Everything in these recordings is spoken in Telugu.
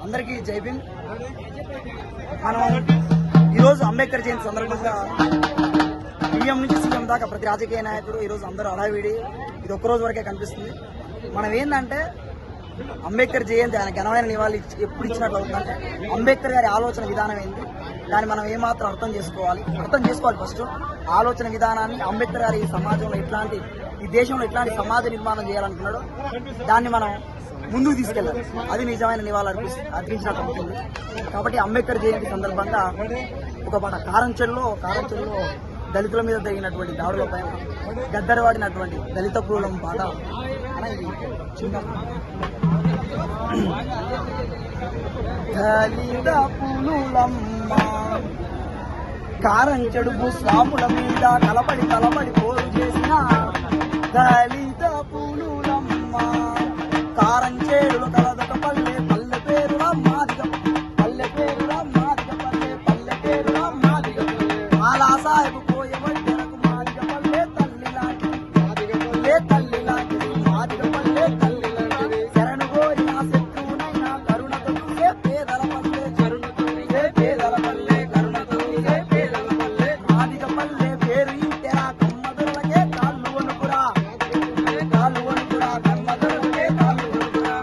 అందరికీ జై భీమ్. మనం ఈరోజు అంబేద్కర్ జయంతి సందర్భంగా పిఎం నుంచి సీఎం దాకా ప్రతి రాజకీయ నాయకుడు ఈరోజు అందరూ హడావిడి ఇది ఒక్కరోజు వరకే కనిపిస్తుంది. మనం ఏంటంటే అంబేద్కర్ జయంతి ఆయన ఘనమైన నివాళి ఎప్పుడు ఇచ్చినట్లు అవుతుందంటే అంబేద్కర్ గారి ఆలోచన విధానం ఏంటి, దాన్ని మనం ఏమాత్రం అర్థం చేసుకోవాలి. ఫస్ట్ ఆలోచన విధానాన్ని అంబేద్కర్ గారి సమాజంలో ఈ దేశంలో ఎట్లాంటి సమాజ నిర్మాణం చేయాలనుకున్నాడో దాన్ని మనం ముందుకు తీసుకెళ్ళాలి. అది నిజమైన నివాళి అర్పించినట్టు ఉంటుంది. కాబట్టి అంబేద్కర్ జయంతి సందర్భంగా ఒక పాట కారంచెల్లో దళితుల మీద జరిగినటువంటి దాడులపై గద్దరవాడినటువంటి దళిత పూలం పాట చిన్న దళిత పులులమ్మ కారంచెడు భూస్వాముల మీద కలపడి పోరు చేసిన దళిత పులులమ్మ కారంచేడులు కలదొక పల్లె పేరుల మాదిగ పల్లె పేరుల మాదిగ మాలా సాహెబ్ పోయబడ్డెనకు మాదిగ పల్లె తల్లి లాంటిది మాదిగ పల్లె తల్లి లాంటిది శరణు కోరిన శత్రువునైనా కరుణతో చూసే పేదల పల్లె కరుణతో చూసే పేదల పల్లె మాదిగ పల్లె పేరు ఇంటెరా కమ్మదులకే కాళ్ళు వణుకురా కమ్మదులకే కాళ్ళు వణుకురా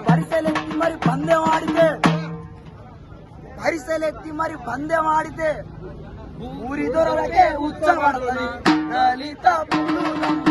పరిసెలెత్తి మరి పందెం ఆడితే ఊరి దొరలకే ఉచ్చబడతని దళిత పులులమ్మ